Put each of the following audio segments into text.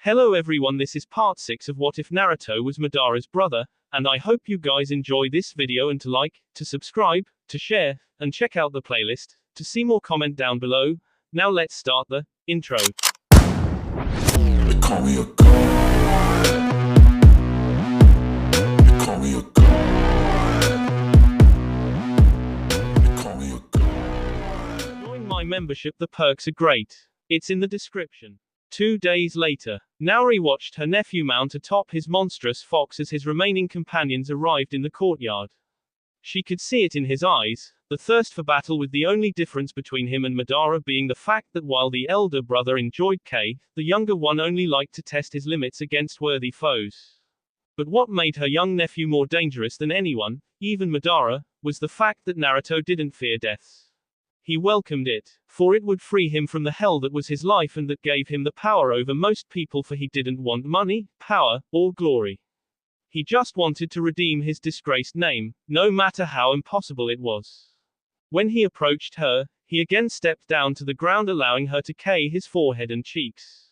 Hello everyone, this is part 6 of What If Naruto Was Madara's Brother, and I hope you guys enjoy this video and to like, to subscribe, to share, and check out the playlist, to see more comment down below. Now let's start the intro. They call me a god. They call me a god. They call me a god. Join my membership, the perks are great. It's in the description. 2 days later, Naori watched her nephew mount atop his monstrous fox as his remaining companions arrived in the courtyard. She could see it in his eyes, the thirst for battle, with the only difference between him and Madara being the fact that while the elder brother enjoyed K, the younger one only liked to test his limits against worthy foes. But what made her young nephew more dangerous than anyone, even Madara, was the fact that Naruto didn't fear death. He welcomed it, for it would free him from the hell that was his life and that gave him the power over most people, for he didn't want money, power, or glory. He just wanted to redeem his disgraced name, no matter how impossible it was. When he approached her, he again stepped down to the ground, allowing her to kiss his forehead and cheeks.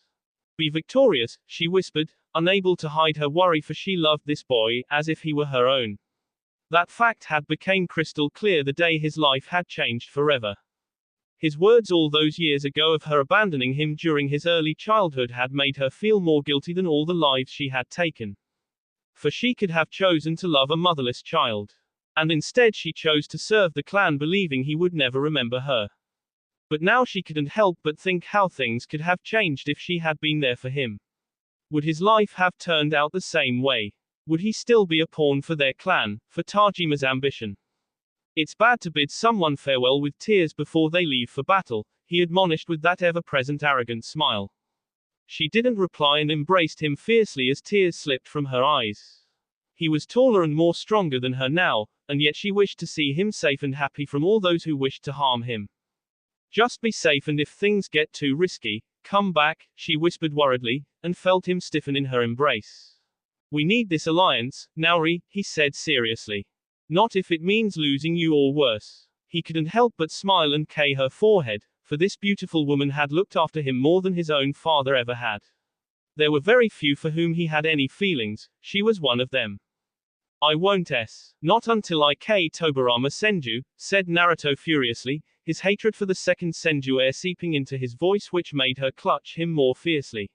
"Be victorious," she whispered, unable to hide her worry, for she loved this boy as if he were her own. That fact had become crystal clear the day his life had changed forever. His words all those years ago of her abandoning him during his early childhood had made her feel more guilty than all the lives she had taken. For she could have chosen to love a motherless child. And instead she chose to serve the clan, believing he would never remember her. But now she couldn't help but think how things could have changed if she had been there for him. Would his life have turned out the same way? Would he still be a pawn for their clan, for Tajima's ambition? "It's bad to bid someone farewell with tears before they leave for battle," he admonished with that ever-present arrogant smile. She didn't reply and embraced him fiercely as tears slipped from her eyes. He was taller and more stronger than her now, and yet she wished to see him safe and happy from all those who wished to harm him. "Just be safe, and if things get too risky, come back," she whispered worriedly, and felt him stiffen in her embrace. "We need this alliance, Naori," he said seriously. "Not if it means losing you or worse." He couldn't help but smile and kiss her forehead, for this beautiful woman had looked after him more than his own father ever had. There were very few for whom he had any feelings, she was one of them. "I won't not until I kiss Tobirama Senju," said Naruto furiously, his hatred for the second Senju heir seeping into his voice, which made her clutch him more fiercely.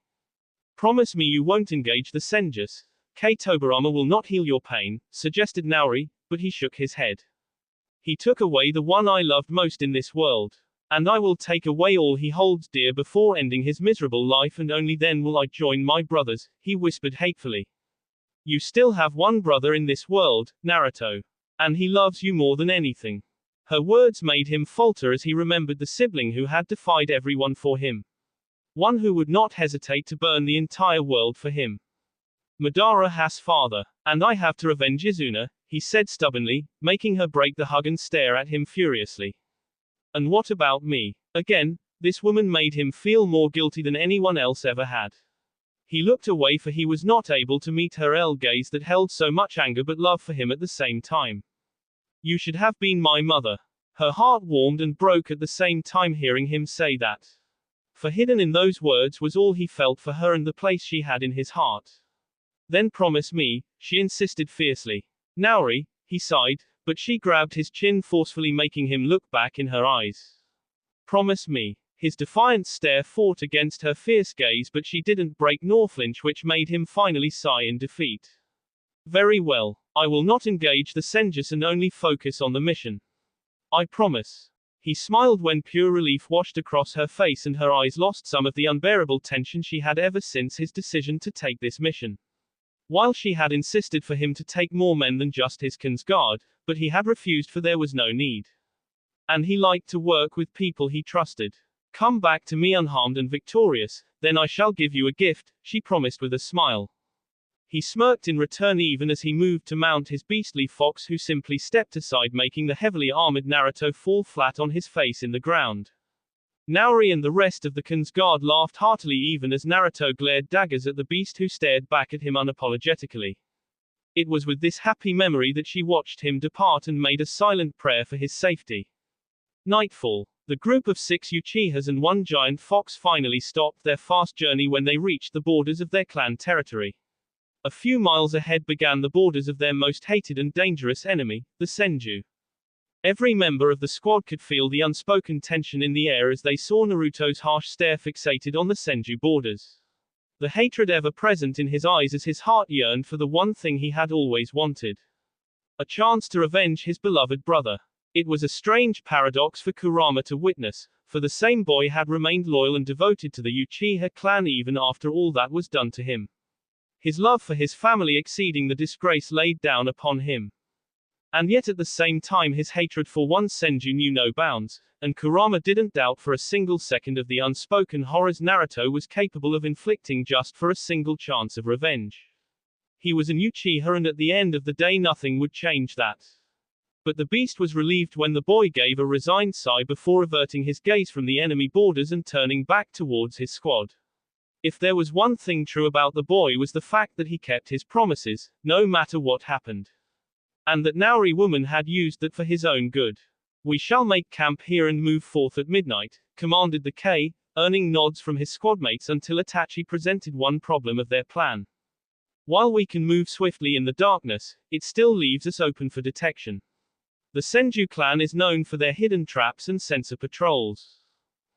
"Promise me you won't engage the Senjus. Tobirama will not heal your pain," suggested Naori, but he shook his head. "He took away the one I loved most in this world. And I will take away all he holds dear before ending his miserable life, and only then will I join my brothers," he whispered hatefully. "You still have one brother in this world, Naruto. And he loves you more than anything." Her words made him falter as he remembered the sibling who had defied everyone for him. One who would not hesitate to burn the entire world for him. "Madara has father. And I have to revenge Izuna," he said stubbornly, making her break the hug and stare at him furiously. "And what about me?" Again, this woman made him feel more guilty than anyone else ever had. He looked away, for he was not able to meet her gaze that held so much anger but love for him at the same time. "You should have been my mother." Her heart warmed and broke at the same time hearing him say that. For hidden in those words was all he felt for her and the place she had in his heart. "Then promise me," she insisted fiercely. "Naori," he sighed, but she grabbed his chin forcefully, making him look back in her eyes. "Promise me." His defiant stare fought against her fierce gaze, but she didn't break nor flinch, which made him finally sigh in defeat. "Very well. I will not engage the Senjus and only focus on the mission. I promise." He smiled when pure relief washed across her face and her eyes lost some of the unbearable tension she had ever since his decision to take this mission. While she had insisted for him to take more men than just his Kinsguard, but he had refused, for there was no need. And he liked to work with people he trusted. "Come back to me unharmed and victorious, then I shall give you a gift," she promised with a smile. He smirked in return even as he moved to mount his beastly fox, who simply stepped aside, making the heavily armored Naruto fall flat on his face in the ground. Naori and the rest of the Kinsguard laughed heartily even as Naruto glared daggers at the beast, who stared back at him unapologetically. It was with this happy memory that she watched him depart and made a silent prayer for his safety. Nightfall. The group of 6 Uchihas and 1 giant fox finally stopped their fast journey when they reached the borders of their clan territory. A few miles ahead began the borders of their most hated and dangerous enemy, the Senju. Every member of the squad could feel the unspoken tension in the air as they saw Naruto's harsh stare fixated on the Senju borders. The hatred ever present in his eyes as his heart yearned for the one thing he had always wanted. A chance to revenge his beloved brother. It was a strange paradox for Kurama to witness, for the same boy had remained loyal and devoted to the Uchiha clan even after all that was done to him. His love for his family exceeding the disgrace laid down upon him. And yet at the same time his hatred for one Senju knew no bounds, and Kurama didn't doubt for a single second of the unspoken horrors Naruto was capable of inflicting just for a single chance of revenge. He was an Uchiha and at the end of the day nothing would change that. But the beast was relieved when the boy gave a resigned sigh before averting his gaze from the enemy borders and turning back towards his squad. If there was one thing true about the boy was the fact that he kept his promises, no matter what happened. And that Nauri woman had used that for his own good. "We shall make camp here and move forth at midnight," commanded the K, earning nods from his squadmates until Itachi presented one problem of their plan. While we can move swiftly in the darkness, it still leaves us open for detection. The Senju clan is known for their hidden traps and sensor patrols.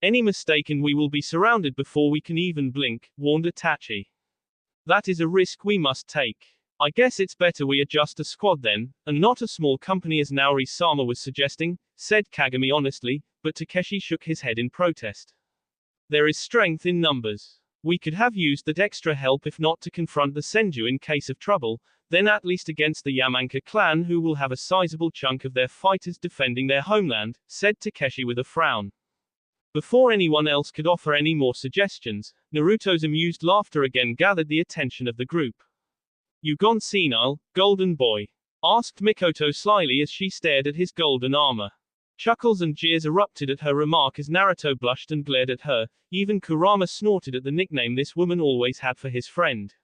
Any mistake and we will be surrounded before we can even blink, warned Itachi. That is a risk we must take. I guess it's better we adjust a squad then, and not a small company as Naori-sama was suggesting, said Kagami honestly, but Takeshi shook his head in protest. There is strength in numbers. We could have used that extra help if not to confront the Senju in case of trouble, then at least against the Yamanka clan who will have a sizable chunk of their fighters defending their homeland, said Takeshi with a frown. Before anyone else could offer any more suggestions, Naruto's amused laughter again gathered the attention of the group. "You gone senile, golden boy?" asked Mikoto slyly as she stared at his golden armor. Chuckles and jeers erupted at her remark as Naruto blushed and glared at her, even Kurama snorted at the nickname this woman always had for his friend.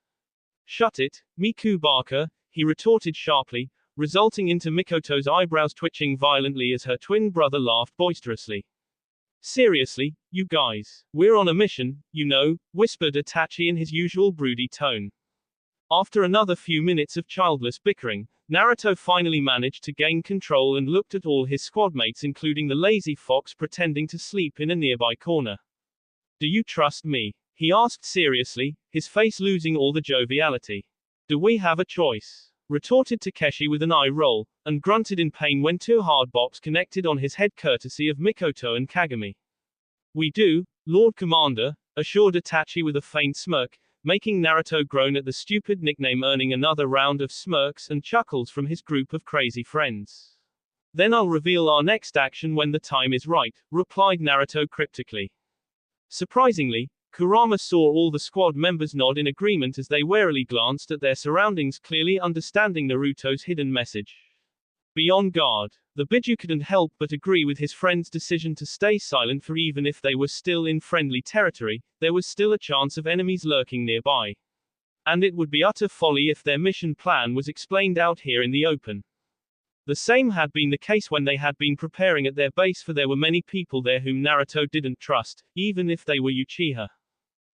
"Shut it, Miku Baka," he retorted sharply, resulting into Mikoto's eyebrows twitching violently as her twin brother laughed boisterously. "Seriously, you guys, we're on a mission, you know," whispered Itachi in his usual broody tone. After another few minutes of childless bickering, Naruto finally managed to gain control and looked at all his squadmates including the lazy fox pretending to sleep in a nearby corner. "Do you trust me?" he asked seriously, his face losing all the joviality. "Do we have a choice?" retorted Takeshi with an eye roll, and grunted in pain when 2 hard bops connected on his head courtesy of Mikoto and Kagami. "We do, Lord Commander," assured Itachi with a faint smirk, making Naruto groan at the stupid nickname earning another round of smirks and chuckles from his group of crazy friends. "Then I'll reveal our next action when the time is right," replied Naruto cryptically. Surprisingly, Kurama saw all the squad members nod in agreement as they warily glanced at their surroundings clearly understanding Naruto's hidden message. Be on guard. The Biju couldn't help but agree with his friend's decision to stay silent for even if they were still in friendly territory, there was still a chance of enemies lurking nearby. And it would be utter folly if their mission plan was explained out here in the open. The same had been the case when they had been preparing at their base for there were many people there whom Naruto didn't trust, even if they were Uchiha.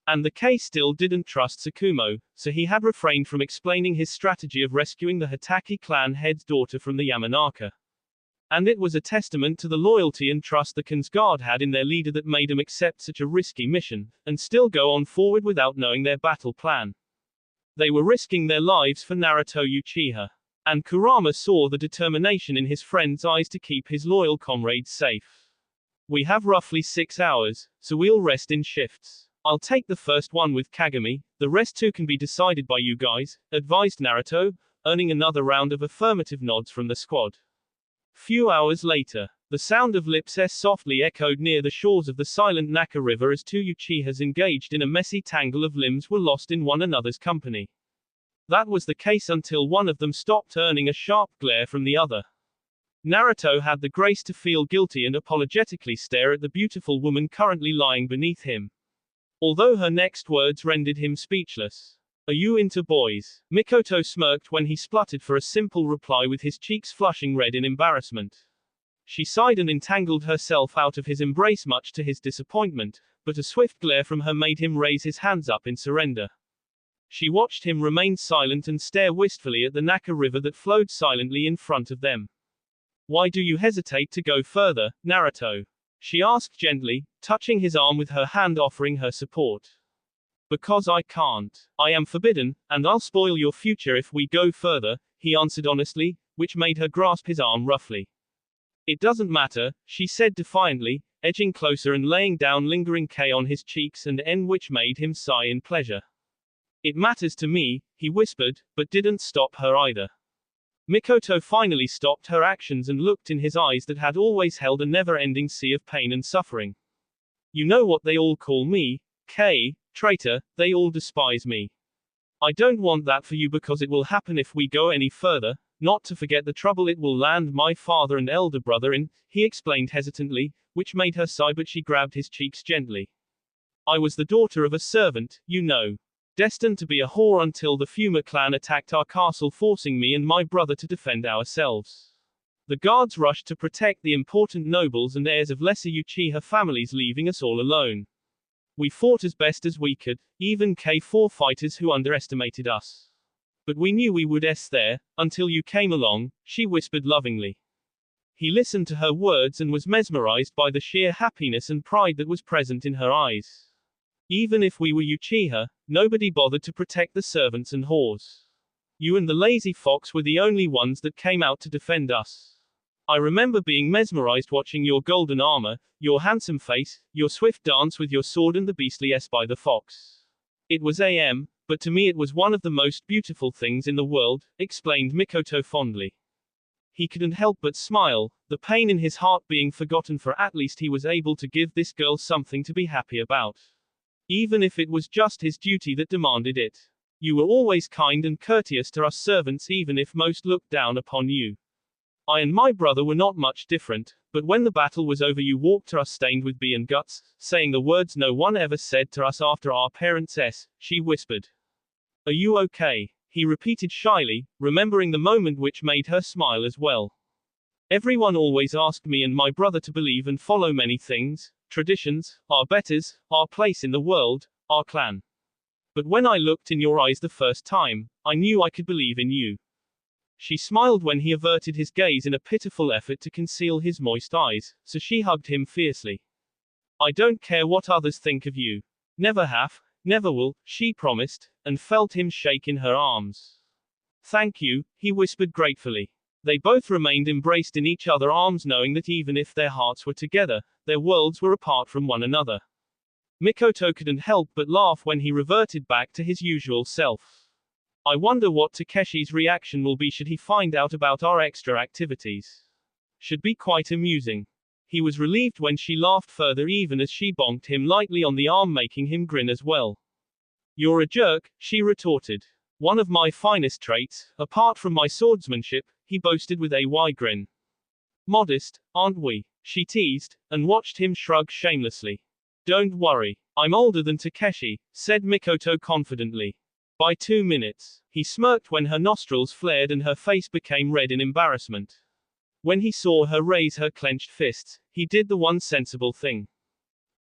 And the K still didn't trust Tsukumo, so he had refrained from explaining his strategy of rescuing the Hatake clan head's daughter from the Yamanaka. And it was a testament to the loyalty and trust the Kinsguard had in their leader that made him accept such a risky mission, and still go on forward without knowing their battle plan. They were risking their lives for Naruto Uchiha. And Kurama saw the determination in his friend's eyes to keep his loyal comrades safe. "We have roughly 6 hours, so we'll rest in shifts. I'll take the first one with Kagami, the rest too can be decided by you guys," advised Naruto, earning another round of affirmative nods from the squad. Few hours later, the sound of lips softly echoed near the shores of the silent Naka River as 2 Uchihas engaged in a messy tangle of limbs were lost in one another's company. That was the case until one of them stopped earning a sharp glare from the other. Naruto had the grace to feel guilty and apologetically stare at the beautiful woman currently lying beneath him. Although her next words rendered him speechless. "Are you into boys?" Mikoto smirked when he spluttered for a simple reply with his cheeks flushing red in embarrassment. She sighed and entangled herself out of his embrace much to his disappointment, but a swift glare from her made him raise his hands up in surrender. She watched him remain silent and stare wistfully at the Naka River that flowed silently in front of them. Why do you hesitate to go further, Naruto? She asked gently, touching his arm with her hand offering her support. Because I can't. I am forbidden, and I'll spoil your future if we go further, he answered honestly, which made her grasp his arm roughly. It doesn't matter, she said defiantly, edging closer and laying down lingering K on his cheeks and N which made him sigh in pleasure. It matters to me, he whispered, but didn't stop her either. Mikoto finally stopped her actions and looked in his eyes that had always held a never-ending sea of pain and suffering. You know what they all call me, K, traitor, they all despise me. I don't want that for you because it will happen if we go any further, not to forget the trouble it will land my father and elder brother in, he explained hesitantly, which made her sigh but she grabbed his cheeks gently. I was the daughter of a servant, you know. Destined to be a whore until the Fuma clan attacked our castle forcing me and my brother to defend ourselves. The guards rushed to protect the important nobles and heirs of lesser Uchiha families leaving us all alone. We fought as best as we could, even K4 fighters who underestimated us. But we knew we would there, until you came along, she whispered lovingly. He listened to her words and was mesmerized by the sheer happiness and pride that was present in her eyes. Even if we were Uchiha, nobody bothered to protect the servants and whores. You and the lazy fox were the only ones that came out to defend us. I remember being mesmerized watching your golden armor, your handsome face, your swift dance with your sword and the beastly S by the fox. It was but to me it was one of the most beautiful things in the world, explained Mikoto fondly. He couldn't help but smile, the pain in his heart being forgotten for at least he was able to give this girl something to be happy about. Even if it was just his duty that demanded it. You were always kind and courteous to us servants even if most looked down upon you. I and my brother were not much different, but when the battle was over you walked to us stained with B and guts, saying the words no one ever said to us after our parents' she whispered. Are you okay? He repeated shyly, remembering the moment which made her smile as well. Everyone always asked me and my brother to believe and follow many things, traditions, our betters, our place in the world, our clan. But when I looked in your eyes the first time, I knew I could believe in you. She smiled when he averted his gaze in a pitiful effort to conceal his moist eyes, so she hugged him fiercely. I don't care what others think of you. Never have, never will, she promised, and felt him shake in her arms. Thank you, he whispered gratefully. They both remained embraced in each other's arms knowing that even if their hearts were together, their worlds were apart from one another. Mikoto couldn't help but laugh when he reverted back to his usual self. I wonder what Takeshi's reaction will be should he find out about our extra activities. Should be quite amusing. He was relieved when she laughed further even as she bonked him lightly on the arm making him grin as well. You're a jerk, she retorted. One of my finest traits, apart from my swordsmanship, he boasted with a wry grin. Modest, aren't we? She teased, and watched him shrug shamelessly. Don't worry, I'm older than Takeshi, said Mikoto confidently. By 2 minutes. He smirked when her nostrils flared and her face became red in embarrassment. When he saw her raise her clenched fists, he did the one sensible thing.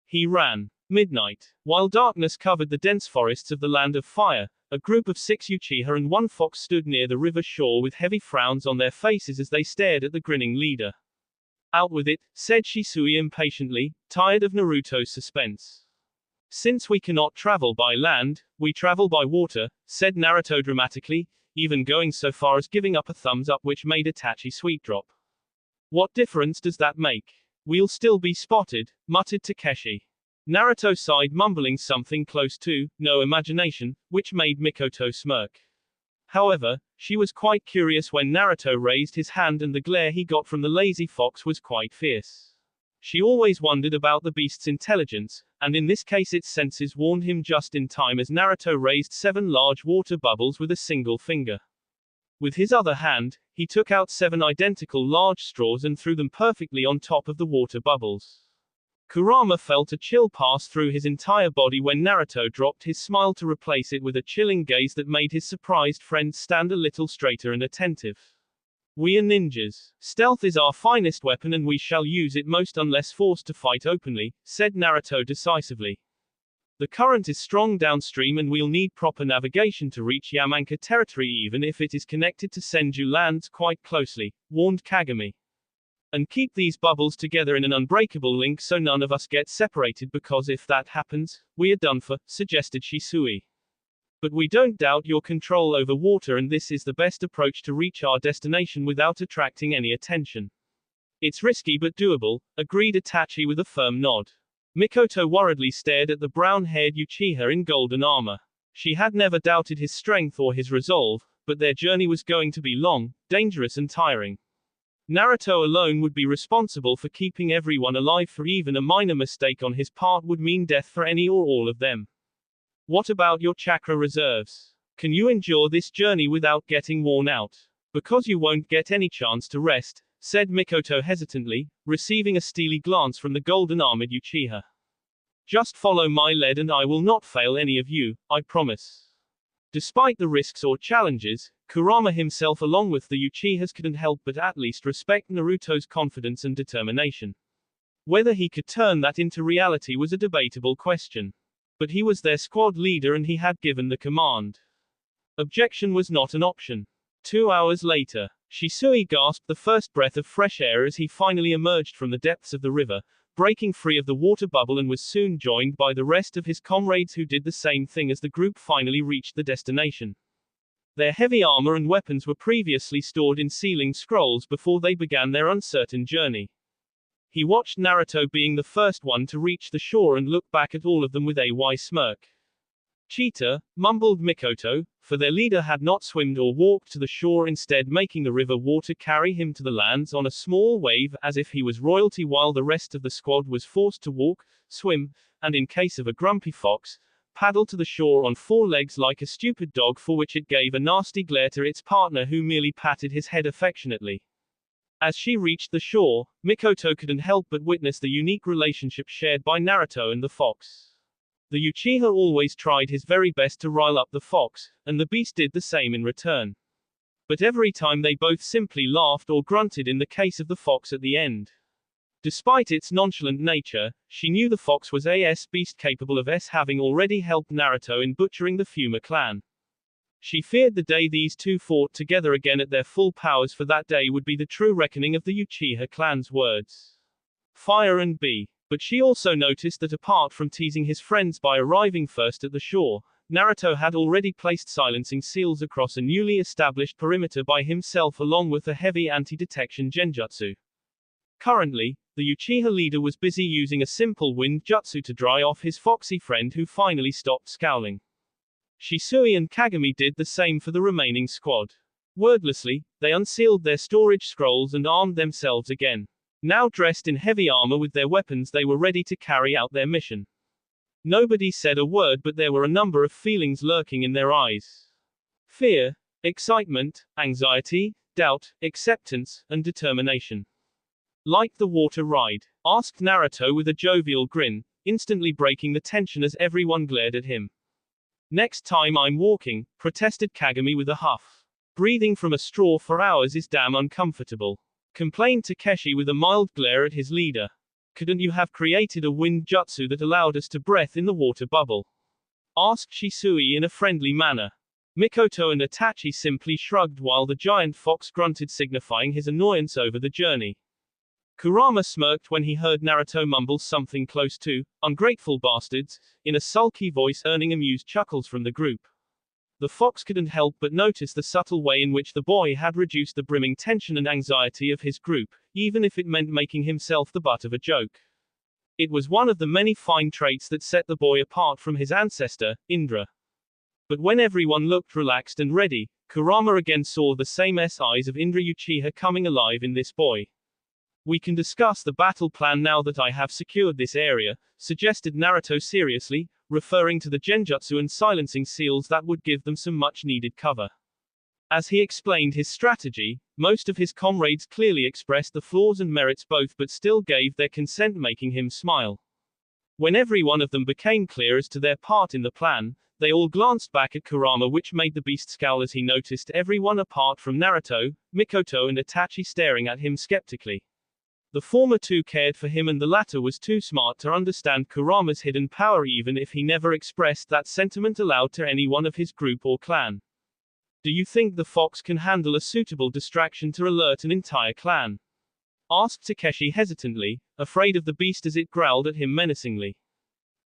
He ran. Midnight. While darkness covered the dense forests of the Land of Fire, a group of 6 Uchiha and 1 fox stood near the river shore with heavy frowns on their faces as they stared at the grinning leader. Out with it, said Shisui impatiently, tired of Naruto's suspense. Since we cannot travel by land, we travel by water, said Naruto dramatically, even going so far as giving up a thumbs up which made Itachi sweet drop. What difference does that make? We'll still be spotted, muttered Takeshi. Naruto sighed mumbling something close to, no imagination, which made Mikoto smirk. However, she was quite curious when Naruto raised his hand and the glare he got from the lazy fox was quite fierce. She always wondered about the beast's intelligence, and in this case its senses warned him just in time as Naruto raised 7 large water bubbles with a single finger. With his other hand, he took out 7 identical large straws and threw them perfectly on top of the water bubbles. Kurama felt a chill pass through his entire body when Naruto dropped his smile to replace it with a chilling gaze that made his surprised friend stand a little straighter and attentive. We are ninjas. Stealth is our finest weapon and we shall use it most unless forced to fight openly, said Naruto decisively. The current is strong downstream and we'll need proper navigation to reach Yamanka territory even if it is connected to Senju lands quite closely, warned Kagami. And keep these bubbles together in an unbreakable link so none of us get separated because if that happens, we are done for, suggested Shisui. But we don't doubt your control over water and this is the best approach to reach our destination without attracting any attention. It's risky but doable, agreed Itachi with a firm nod. Mikoto worriedly stared at the brown-haired Uchiha in golden armor. She had never doubted his strength or his resolve, but their journey was going to be long, dangerous and tiring. Naruto alone would be responsible for keeping everyone alive for even a minor mistake on his part would mean death for any or all of them. What about your chakra reserves? Can you endure this journey without getting worn out? Because you won't get any chance to rest, said Mikoto hesitantly, receiving a steely glance from the golden-armored Uchiha. Just follow my lead and I will not fail any of you, I promise. Despite the risks or challenges, Kurama himself along with the Uchihas couldn't help but at least respect Naruto's confidence and determination. Whether he could turn that into reality was a debatable question. But he was their squad leader and he had given the command. Objection was not an option. 2 hours later, Shisui gasped the first breath of fresh air as he finally emerged from the depths of the river, breaking free of the water bubble and was soon joined by the rest of his comrades who did the same thing as the group finally reached the destination. Their heavy armor and weapons were previously stored in sealing scrolls before they began their uncertain journey. He watched Naruto being the first one to reach the shore and looked back at all of them with a wry smirk. Cheetah, mumbled Mikoto, for their leader had not swum or walked to the shore, instead making the river water carry him to the lands on a small wave as if he was royalty, while the rest of the squad was forced to walk, swim, and in case of a grumpy fox, paddle to the shore on 4 legs like a stupid dog, for which it gave a nasty glare to its partner who merely patted his head affectionately. As she reached the shore, Mikoto couldn't help but witness the unique relationship shared by Naruto and the fox. The Uchiha always tried his very best to rile up the fox, and the beast did the same in return. But every time they both simply laughed or grunted in the case of the fox at the end. Despite its nonchalant nature, she knew the fox was a beast capable of having already helped Naruto in butchering the Fuma clan. She feared the day these two fought together again at their full powers, for that day would be the true reckoning of the Uchiha clan's words. Fire and be. But she also noticed that apart from teasing his friends by arriving first at the shore, Naruto had already placed silencing seals across a newly established perimeter by himself along with a heavy anti-detection genjutsu. Currently, the Uchiha leader was busy using a simple wind jutsu to dry off his foxy friend, who finally stopped scowling. Shisui and Kagami did the same for the remaining squad. Wordlessly, they unsealed their storage scrolls and armed themselves again. Now dressed in heavy armor with their weapons, they were ready to carry out their mission. Nobody said a word, but there were a number of feelings lurking in their eyes. Fear, excitement, anxiety, doubt, acceptance, and determination. Like the water ride? Asked Naruto with a jovial grin, instantly breaking the tension as everyone glared at him. Next time I'm walking, protested Kagami with a huff. Breathing from a straw for hours is damn uncomfortable. Complained Takeshi with a mild glare at his leader. Couldn't you have created a wind jutsu that allowed us to breathe in the water bubble? Asked Shisui in a friendly manner. Mikoto and Itachi simply shrugged while the giant fox grunted, signifying his annoyance over the journey. Kurama smirked when he heard Naruto mumble something close to, "Ungrateful bastards," in a sulky voice, earning amused chuckles from the group. The fox couldn't help but notice the subtle way in which the boy had reduced the brimming tension and anxiety of his group, even if it meant making himself the butt of a joke. It was one of the many fine traits that set the boy apart from his ancestor, Indra. But when everyone looked relaxed and ready, Kurama again saw the same eyes of Indra Uchiha coming alive in this boy. "We can discuss the battle plan now that I have secured this area," suggested Naruto seriously, referring to the genjutsu and silencing seals that would give them some much-needed cover. As he explained his strategy, most of his comrades clearly expressed the flaws and merits both, but still gave their consent, making him smile. When every one of them became clear as to their part in the plan, They all glanced back at Kurama, which made the beast scowl as he noticed everyone apart from Naruto, Mikoto and Itachi staring at him skeptically. The former two cared for him and the latter was too smart to understand Kurama's hidden power, even if he never expressed that sentiment aloud to anyone of his group or clan. Do you think the fox can handle a suitable distraction to alert an entire clan? Asked Takeshi hesitantly, afraid of the beast as it growled at him menacingly.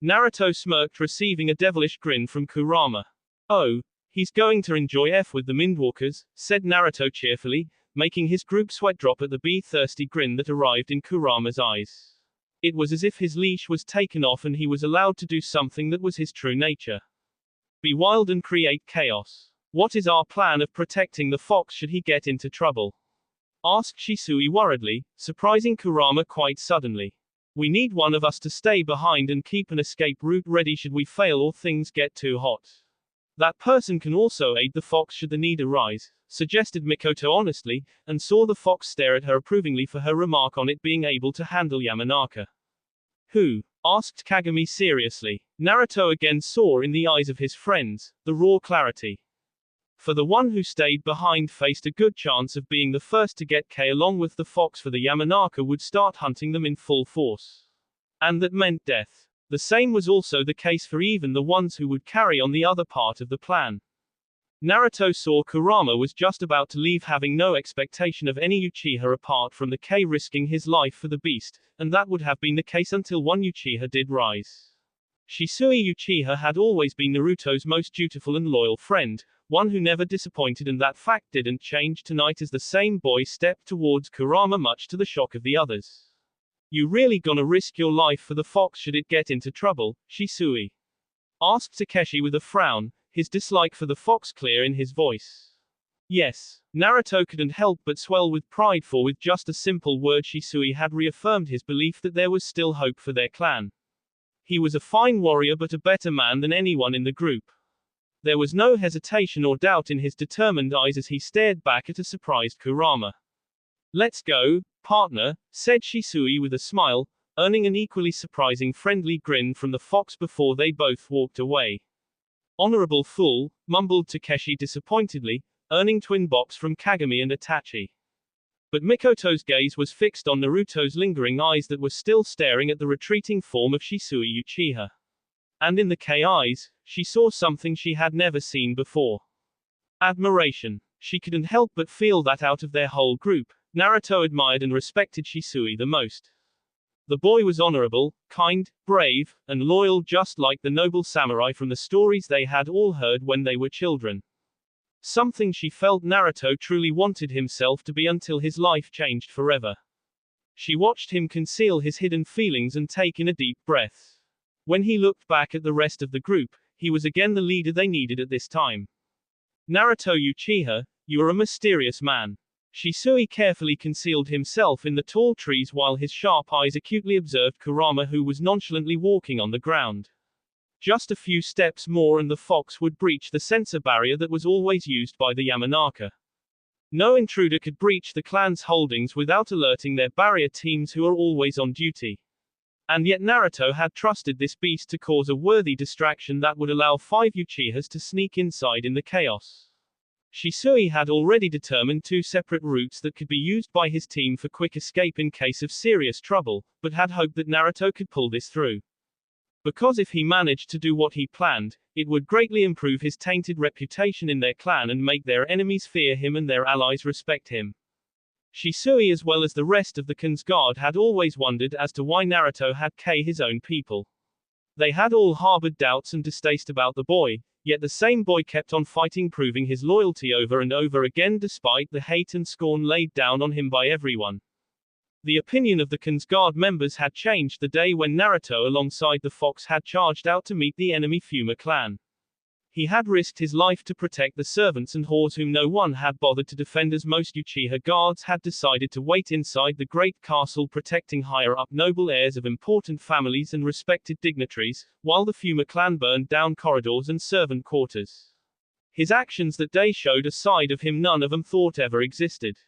Naruto smirked, receiving a devilish grin from Kurama. Oh, he's going to enjoy F with the Mindwalkers, said Naruto cheerfully, making his group sweat drop at the thirsty grin that arrived in Kurama's eyes. It was as if his leash was taken off and he was allowed to do something that was his true nature. Be wild and create chaos. What is our plan of protecting the fox should he get into trouble? Asked Shisui worriedly, surprising Kurama quite suddenly. We need one of us to stay behind and keep an escape route ready should we fail or things get too hot. That person can also aid the fox should the need arise, suggested Mikoto honestly, and saw the fox stare at her approvingly for her remark on it being able to handle Yamanaka. Who? Asked Kagami seriously. Naruto again saw in the eyes of his friends the raw clarity. For the one who stayed behind faced a good chance of being the first to get K along with the fox, for the Yamanaka would start hunting them in full force. And that meant death. The same was also the case for even the ones who would carry on the other part of the plan. Naruto saw Kurama was just about to leave, having no expectation of any Uchiha apart from the K risking his life for the beast, and that would have been the case until one Uchiha did rise. Shisui Uchiha had always been Naruto's most dutiful and loyal friend, one who never disappointed, and that fact didn't change tonight as the same boy stepped towards Kurama, much to the shock of the others. You really gonna risk your life for the fox should it get into trouble, Shisui? Asked Takeshi with a frown, his dislike for the fox clear in his voice. Yes, Naruto couldn't help but swell with pride, for with just a simple word Shisui had reaffirmed his belief that there was still hope for their clan. He was a fine warrior but a better man than anyone in the group. There was no hesitation or doubt in his determined eyes as he stared back at a surprised Kurama. Let's go, partner, said Shisui with a smile, earning an equally surprising friendly grin from the fox before they both walked away. Honorable fool, mumbled Takeshi disappointedly, earning twin bops from Kagami and Itachi. But Mikoto's gaze was fixed on Naruto's lingering eyes that were still staring at the retreating form of Shisui Uchiha. And in the K eyes, she saw something she had never seen before. Admiration. She couldn't help but feel that out of their whole group, Naruto admired and respected Shisui the most. The boy was honorable, kind, brave, and loyal, just like the noble samurai from the stories they had all heard when they were children. Something she felt Naruto truly wanted himself to be until his life changed forever. She watched him conceal his hidden feelings and take in a deep breath. When he looked back at the rest of the group, he was again the leader they needed at this time. Naruto Uchiha, you are a mysterious man. Shisui carefully concealed himself in the tall trees while his sharp eyes acutely observed Kurama, who was nonchalantly walking on the ground. Just a few steps more and the fox would breach the sensor barrier that was always used by the Yamanaka. No intruder could breach the clan's holdings without alerting their barrier teams, who are always on duty. And yet Naruto had trusted this beast to cause a worthy distraction that would allow 5 Uchihas to sneak inside in the chaos. Shisui had already determined 2 separate routes that could be used by his team for quick escape in case of serious trouble, but had hoped that Naruto could pull this through. Because if he managed to do what he planned, it would greatly improve his tainted reputation in their clan and make their enemies fear him and their allies respect him. Shisui, as well as the rest of the Khan's guard, had always wondered as to why Naruto had killed his own people. They had all harbored doubts and distaste about the boy, yet the same boy kept on fighting, proving his loyalty over and over again despite the hate and scorn laid down on him by everyone. The opinion of the Khan's guard members had changed the day when Naruto alongside the fox had charged out to meet the enemy Fuma clan. He had risked his life to protect the servants and whores whom no one had bothered to defend, as most Uchiha guards had decided to wait inside the great castle protecting higher-up noble heirs of important families and respected dignitaries, while the Fuma clan burned down corridors and servant quarters. His actions that day showed a side of him none of them thought ever existed.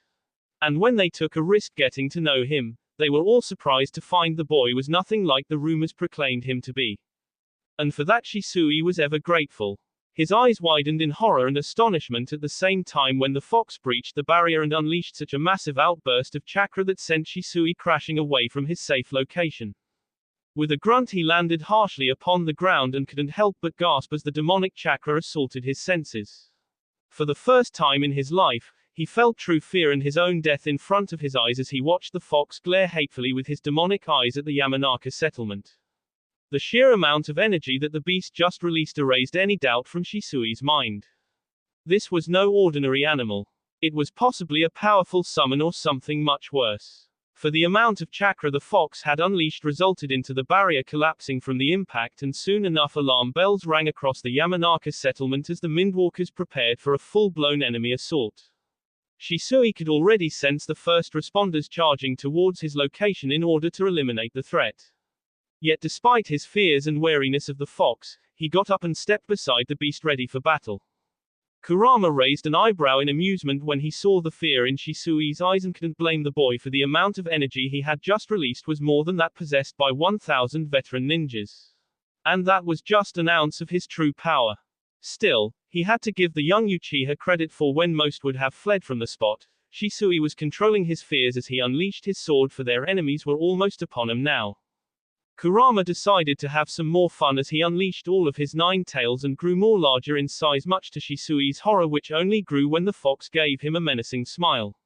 And when they took a risk getting to know him, they were all surprised to find the boy was nothing like the rumors proclaimed him to be. And for that Shisui was ever grateful. His eyes widened in horror and astonishment at the same time when the fox breached the barrier and unleashed such a massive outburst of chakra that sent Shisui crashing away from his safe location. With a grunt he landed harshly upon the ground and couldn't help but gasp as the demonic chakra assaulted his senses. For the first time in his life, he felt true fear and his own death in front of his eyes as he watched the fox glare hatefully with his demonic eyes at the Yamanaka settlement. The sheer amount of energy that the beast just released erased any doubt from Shisui's mind. This was no ordinary animal. It was possibly a powerful summon or something much worse. For the amount of chakra the fox had unleashed resulted into the barrier collapsing from the impact, and soon enough alarm bells rang across the Yamanaka settlement as the Mindwalkers prepared for a full-blown enemy assault. Shisui could already sense the first responders charging towards his location in order to eliminate the threat. Yet despite his fears and wariness of the fox, he got up and stepped beside the beast ready for battle. Kurama raised an eyebrow in amusement when he saw the fear in Shisui's eyes and couldn't blame the boy, for the amount of energy he had just released was more than that possessed by 1,000 veteran ninjas. And that was just an ounce of his true power. Still, he had to give the young Uchiha credit, for when most would have fled from the spot, Shisui was controlling his fears as he unleashed his sword, for their enemies were almost upon him now. Kurama decided to have some more fun as he unleashed all of his 9 tails and grew more larger in size, much to Shisui's horror, which only grew when the fox gave him a menacing smile.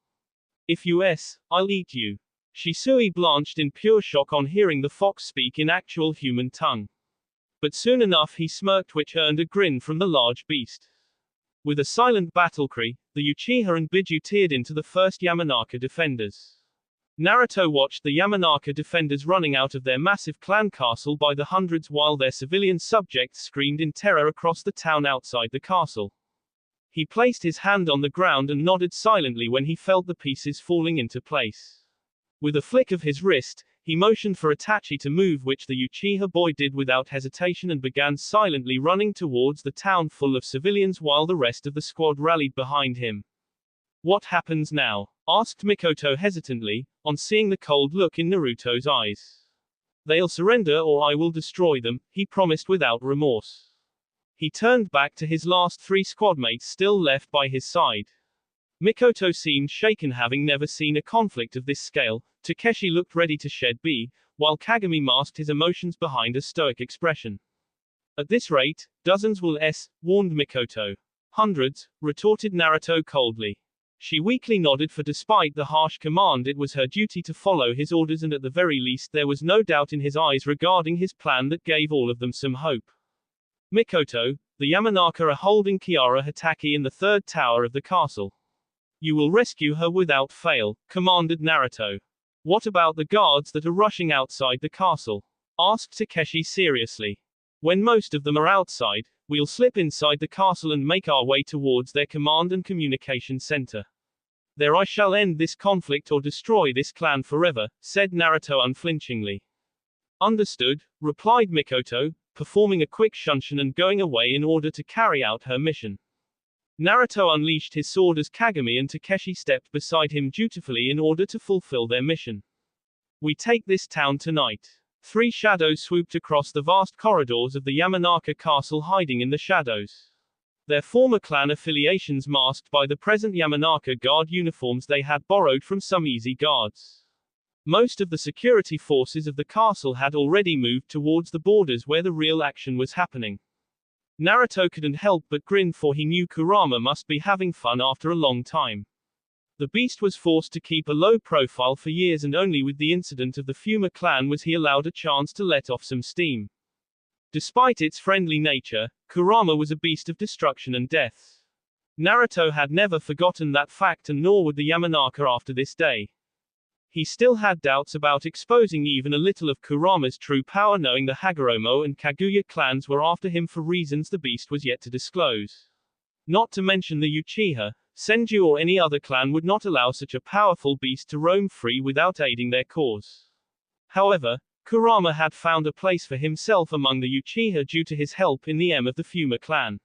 "If I'll eat you." Shisui blanched in pure shock on hearing the fox speak in actual human tongue. But soon enough he smirked, which earned a grin from the large beast. With a silent battle cry, the Uchiha and Biju teared into the first Yamanaka defenders. Naruto watched the Yamanaka defenders running out of their massive clan castle by the hundreds while their civilian subjects screamed in terror across the town outside the castle. He placed his hand on the ground and nodded silently when he felt the pieces falling into place. With a flick of his wrist, he motioned for Itachi to move, which the Uchiha boy did without hesitation and began silently running towards the town full of civilians while the rest of the squad rallied behind him. "What happens now?" asked Mikoto hesitantly, on seeing the cold look in Naruto's eyes. "They'll surrender or I will destroy them," he promised without remorse. He turned back to his last 3 squadmates still left by his side. Mikoto seemed shaken, having never seen a conflict of this scale. Takeshi looked ready to shed blood, while Kagami masked his emotions behind a stoic expression. "At this rate, dozens will warned Mikoto. "Hundreds," retorted Naruto coldly. She weakly nodded, for despite the harsh command it was her duty to follow his orders, and at the very least there was no doubt in his eyes regarding his plan that gave all of them some hope. "Mikoto, the Yamanaka are holding Kiara Hitaki in the 3rd tower of the castle. You will rescue her without fail," commanded Naruto. "What about the guards that are rushing outside the castle?" asked Takeshi seriously. "When most of them are outside, we'll slip inside the castle and make our way towards their command and communication center. There I shall end this conflict or destroy this clan forever," said Naruto unflinchingly. "Understood," replied Mikoto, performing a quick shunshin and going away in order to carry out her mission. Naruto unleashed his sword as Kagami and Takeshi stepped beside him dutifully in order to fulfill their mission. "We take this town tonight." 3 shadows swooped across the vast corridors of the Yamanaka castle, hiding in the shadows. Their former clan affiliations masked by the present Yamanaka guard uniforms they had borrowed from some easy guards. Most of the security forces of the castle had already moved towards the borders where the real action was happening. Naruto couldn't help but grin, for he knew Kurama must be having fun after a long time. The beast was forced to keep a low profile for years, and only with the incident of the Fuma clan was he allowed a chance to let off some steam. Despite its friendly nature, Kurama was a beast of destruction and death. Naruto had never forgotten that fact, and nor would the Yamanaka after this day. He still had doubts about exposing even a little of Kurama's true power, knowing the Hagoromo and Kaguya clans were after him for reasons the beast was yet to disclose. Not to mention the Uchiha, Senju or any other clan would not allow such a powerful beast to roam free without aiding their cause. However, Kurama had found a place for himself among the Uchiha due to his help in the of the Fuma clan.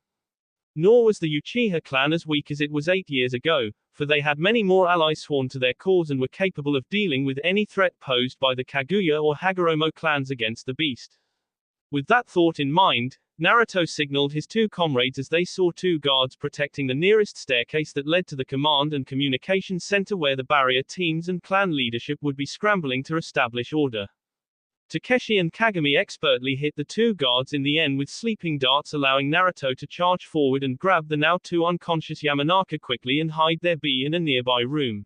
Nor was the Uchiha clan as weak as it was 8 years ago, for they had many more allies sworn to their cause and were capable of dealing with any threat posed by the Kaguya or Hagoromo clans against the beast. With that thought in mind, Naruto signaled his two comrades as they saw two guards protecting the nearest staircase that led to the command and communication center where the barrier teams and clan leadership would be scrambling to establish order. Takeshi and Kagami expertly hit the two guards in the end with sleeping darts, allowing Naruto to charge forward and grab the now two unconscious Yamanaka quickly and hide their bee in a nearby room.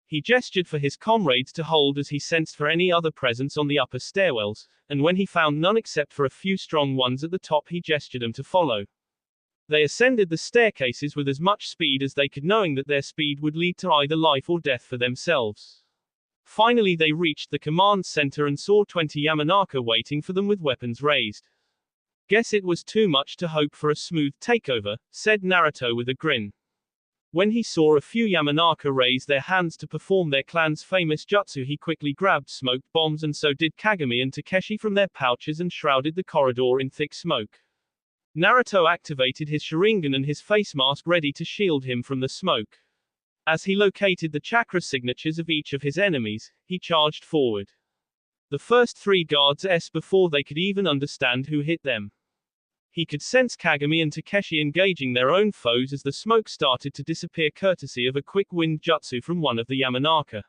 He gestured for his comrades to hold as he sensed for any other presence on the upper stairwells, and when he found none except for a few strong ones at the top, he gestured them to follow. They ascended the staircases with as much speed as they could, knowing that their speed would lead to either life or death for themselves. Finally they reached the command center and saw 20 Yamanaka waiting for them with weapons raised. Guess it was too much to hope for a smooth takeover, said Naruto with a grin. When he saw a few Yamanaka raise their hands to perform their clan's famous jutsu, he quickly grabbed smoke bombs, and so did Kagami and Takeshi from their pouches and shrouded the corridor in thick smoke. Naruto activated his Sharingan and his face mask ready to shield him from the smoke. As he located the chakra signatures of each of his enemies, he charged forward. The first three guards before they could even understand who hit them. He could sense Kagami and Takeshi engaging their own foes as the smoke started to disappear courtesy of a quick wind jutsu from one of the Yamanaka.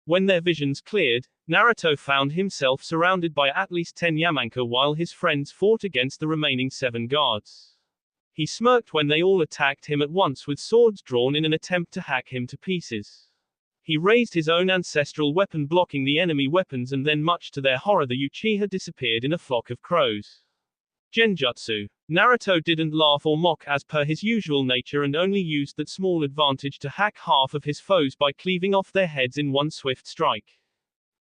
When their visions cleared, Naruto found himself surrounded by at least 10 Yamanaka while his friends fought against the remaining 7 guards. He smirked when they all attacked him at once with swords drawn in an attempt to hack him to pieces. He raised his own ancestral weapon blocking the enemy weapons, and then much to their horror the Uchiha disappeared in a flock of crows. Genjutsu. Naruto didn't laugh or mock as per his usual nature and only used that small advantage to hack half of his foes by cleaving off their heads in one swift strike.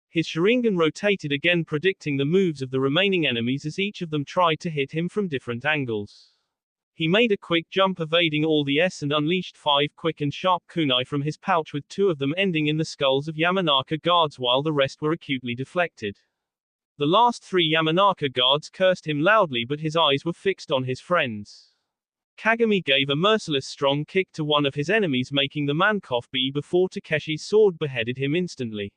His Sharingan rotated again, predicting the moves of the remaining enemies as each of them tried to hit him from different angles. He made a quick jump evading all the and unleashed 5 quick and sharp kunai from his pouch, with 2 of them ending in the skulls of Yamanaka guards while the rest were acutely deflected. The last 3 Yamanaka guards cursed him loudly, but his eyes were fixed on his friends. Kagami gave a merciless strong kick to one of his enemies, making the man cough before Takeshi's sword beheaded him instantly.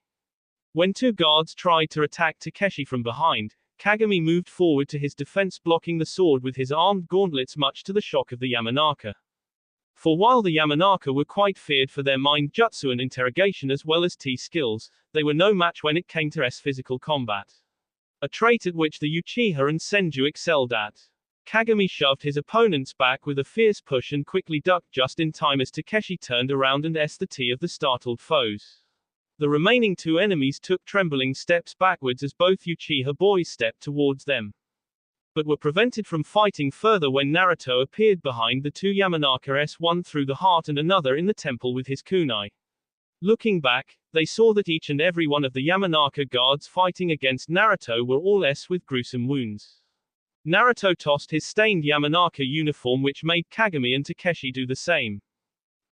When 2 guards tried to attack Takeshi from behind, Kagami moved forward to his defense, blocking the sword with his armed gauntlets, much to the shock of the Yamanaka. For while the Yamanaka were quite feared for their mind jutsu and interrogation as well as skills, they were no match when it came to physical combat. A trait at which the Uchiha and Senju excelled at. Kagami shoved his opponent's back with a fierce push and quickly ducked just in time as Takeshi turned around and the T of the startled foes. The remaining 2 enemies took trembling steps backwards as both Uchiha boys stepped towards them, but were prevented from fighting further when Naruto appeared behind the 2 Yamanaka, one through the heart and another in the temple with his kunai. Looking back, they saw that each and every one of the Yamanaka guards fighting against Naruto were all with gruesome wounds. Naruto tossed his stained Yamanaka uniform, which made Kagami and Takeshi do the same.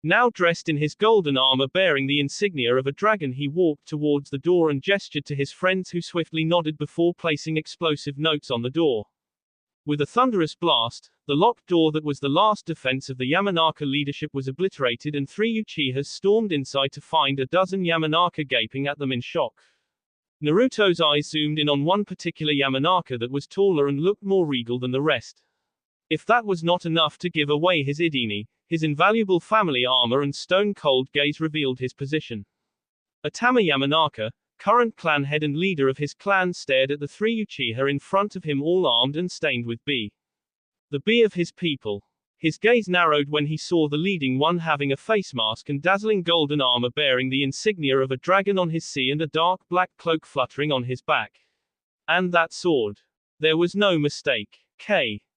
Now dressed in his golden armor bearing the insignia of a dragon, he walked towards the door and gestured to his friends, who swiftly nodded before placing explosive notes on the door. With a thunderous blast, the locked door that was the last defense of the Yamanaka leadership was obliterated, and 3 Uchihas stormed inside to find a dozen Yamanaka gaping at them in shock. Naruto's eyes zoomed in on one particular Yamanaka that was taller and looked more regal than the rest. If that was not enough to give away his idini, his invaluable family armor and stone-cold gaze revealed his position. Atama Yamanaka, current clan head and leader of his clan, stared at the 3 Uchiha in front of him, all armed and stained with B. The B of his people. His gaze narrowed when he saw the leading one having a face mask and dazzling golden armor bearing the insignia of a dragon on his sea and a dark black cloak fluttering on his back. And that sword. There was no mistake.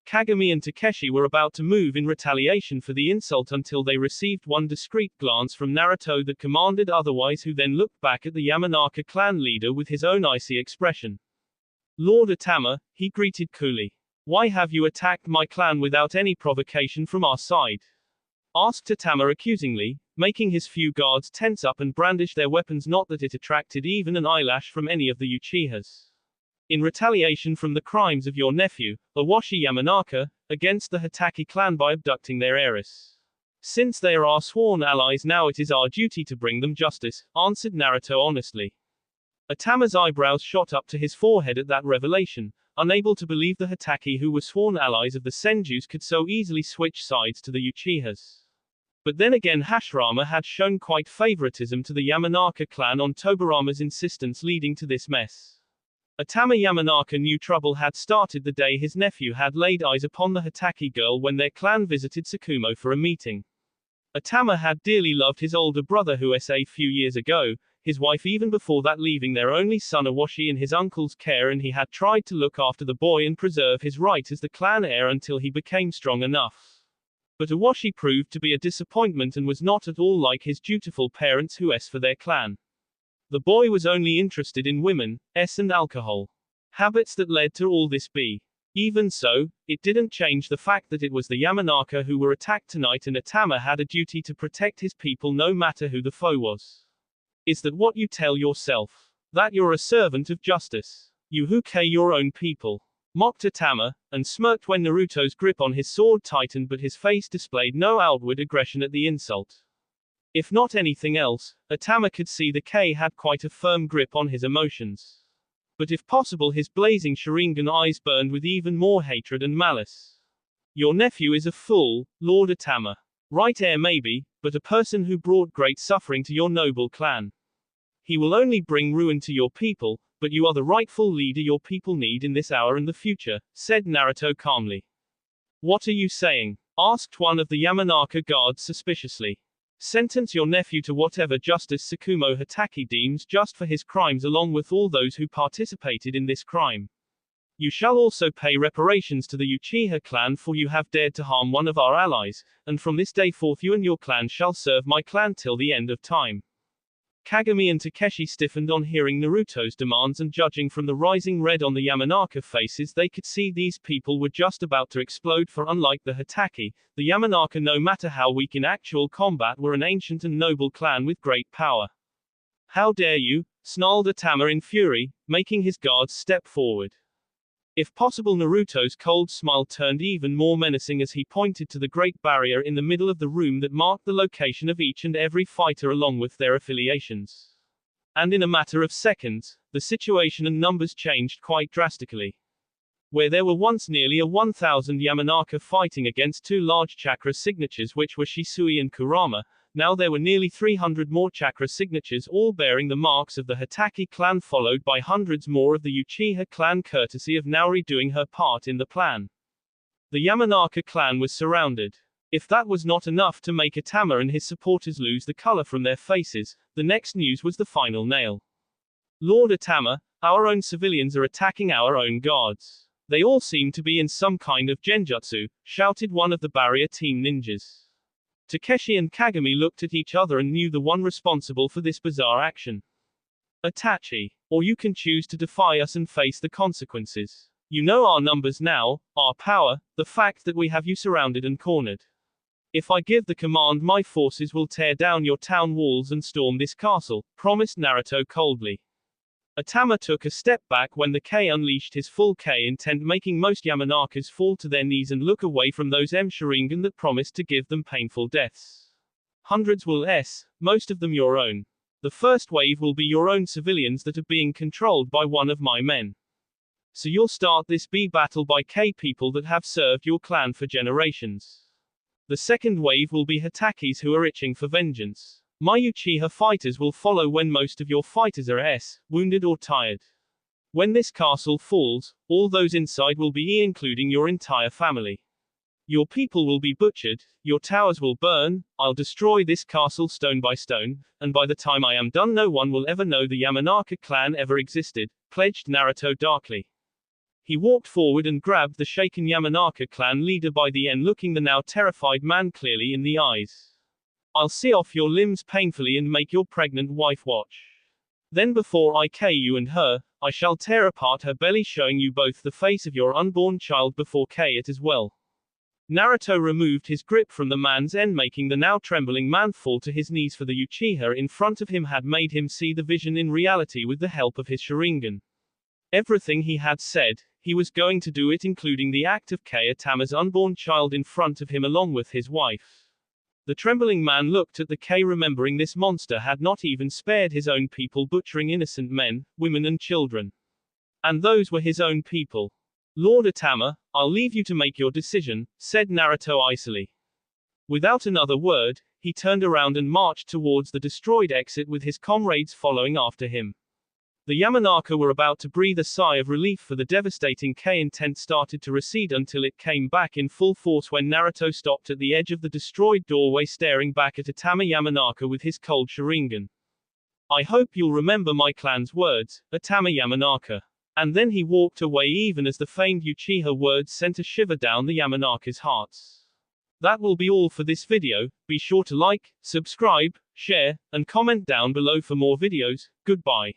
Kagami and Takeshi were about to move in retaliation for the insult until they received one discreet glance from Naruto that commanded otherwise, who then looked back at the Yamanaka clan leader with his own icy expression. Lord Atama, he greeted coolly. Why have you attacked my clan without any provocation from our side? Asked Atama accusingly, making his few guards tense up and brandish their weapons, not that it attracted even an eyelash from any of the Uchihas. In retaliation from the crimes of your nephew, Awashi Yamanaka, against the Hatake clan by abducting their heiress. Since they are our sworn allies now, it is our duty to bring them justice, answered Naruto honestly. Atama's eyebrows shot up to his forehead at that revelation, unable to believe the Hatake, who were sworn allies of the Senjus, could so easily switch sides to the Uchihas. But then again, Hashirama had shown quite favoritism to the Yamanaka clan on Tobirama's insistence, leading to this mess. Atama Yamanaka knew trouble had started the day his nephew had laid eyes upon the Hatake girl when their clan visited Tsukumo for a meeting. Atama had dearly loved his older brother who a few years ago, his wife even before that, leaving their only son Awashi in his uncle's care, and he had tried to look after the boy and preserve his right as the clan heir until he became strong enough. But Awashi proved to be a disappointment and was not at all like his dutiful parents who for their clan. The boy was only interested in women, and alcohol. Habits that led to all this be. Even so, it didn't change the fact that it was the Yamanaka who were attacked tonight, and Atama had a duty to protect his people no matter who the foe was. Is that what you tell yourself? That you're a servant of justice? You who kill your own people? Mocked Atama, and smirked when Naruto's grip on his sword tightened, but his face displayed no outward aggression at the insult. If not anything else, Atama could see the K had quite a firm grip on his emotions. But if possible, his blazing Sharingan eyes burned with even more hatred and malice. Your nephew is a fool, Lord Atama. Right maybe, but a person who brought great suffering to your noble clan. He will only bring ruin to your people, but you are the rightful leader your people need in this hour and the future, said Naruto calmly. What are you saying? Asked one of the Yamanaka guards suspiciously. Sentence your nephew to whatever justice Tsukumo Hatake deems just for his crimes, along with all those who participated in this crime. You shall also pay reparations to the Uchiha clan, for you have dared to harm one of our allies, and from this day forth you and your clan shall serve my clan till the end of time. Kagami and Takeshi stiffened on hearing Naruto's demands, and judging from the rising red on the Yamanaka faces, they could see these people were just about to explode, for unlike the Hatake, the Yamanaka, no matter how weak in actual combat, were an ancient and noble clan with great power. How dare you? Snarled Atama in fury, making his guards step forward. If possible, Naruto's cold smile turned even more menacing as he pointed to the great barrier in the middle of the room that marked the location of each and every fighter along with their affiliations. And in a matter of seconds, the situation and numbers changed quite drastically. Where there were once nearly 1,000 Yamanaka fighting against two large chakra signatures which were Shisui and Kurama, now there were nearly 300 more chakra signatures, all bearing the marks of the Hatake clan, followed by hundreds more of the Uchiha clan, courtesy of Naori doing her part in the plan. The Yamanaka clan was surrounded. If that was not enough to make Atama and his supporters lose the color from their faces, the next news was the final nail. Lord Atama, our own civilians are attacking our own guards. They all seem to be in some kind of genjutsu, shouted one of the barrier team ninjas. Takeshi and Kagami looked at each other and knew the one responsible for this bizarre action. Itachi. Or you can choose to defy us and face the consequences. You know our numbers now, our power, the fact that we have you surrounded and cornered. If I give the command, my forces will tear down your town walls and storm this castle, promised Naruto coldly. Atama took a step back when the K unleashed his full K intent, making most Yamanakas fall to their knees and look away from those Sharingan that promised to give them painful deaths. Hundreds will most of them your own. The first wave will be your own civilians that are being controlled by one of my men. So you'll start this battle by K people that have served your clan for generations. The second wave will be Hatakes who are itching for vengeance. My Uchiha fighters will follow when most of your fighters are wounded or tired. When this castle falls, all those inside will be including your entire family. Your people will be butchered, your towers will burn, I'll destroy this castle stone by stone, and by the time I am done no one will ever know the Yamanaka clan ever existed, pledged Naruto darkly. He walked forward and grabbed the shaken Yamanaka clan leader by the end, looking the now terrified man clearly in the eyes. I'll see off your limbs painfully and make your pregnant wife watch. Then before I kill you and her, I shall tear apart her belly, showing you both the face of your unborn child before kill it as well. Naruto removed his grip from the man's end, making the now trembling man fall to his knees, for the Uchiha in front of him had made him see the vision in reality with the help of his Sharingan. Everything he had said, he was going to do it, including the act of Atama's unborn child in front of him along with his wife. The trembling man looked at the K, remembering this monster had not even spared his own people, butchering innocent men, women and children. And those were his own people. Lord Atama, I'll leave you to make your decision, said Naruto icily. Without another word, he turned around and marched towards the destroyed exit with his comrades following after him. The Yamanaka were about to breathe a sigh of relief, for the devastating K intent started to recede until it came back in full force when Naruto stopped at the edge of the destroyed doorway staring back at Atama Yamanaka with his cold Sharingan. I hope you'll remember my clan's words, Atama Yamanaka. And then he walked away even as the famed Uchiha words sent a shiver down the Yamanaka's hearts. That will be all for this video. Be sure to like, subscribe, share, and comment down below for more videos. Goodbye.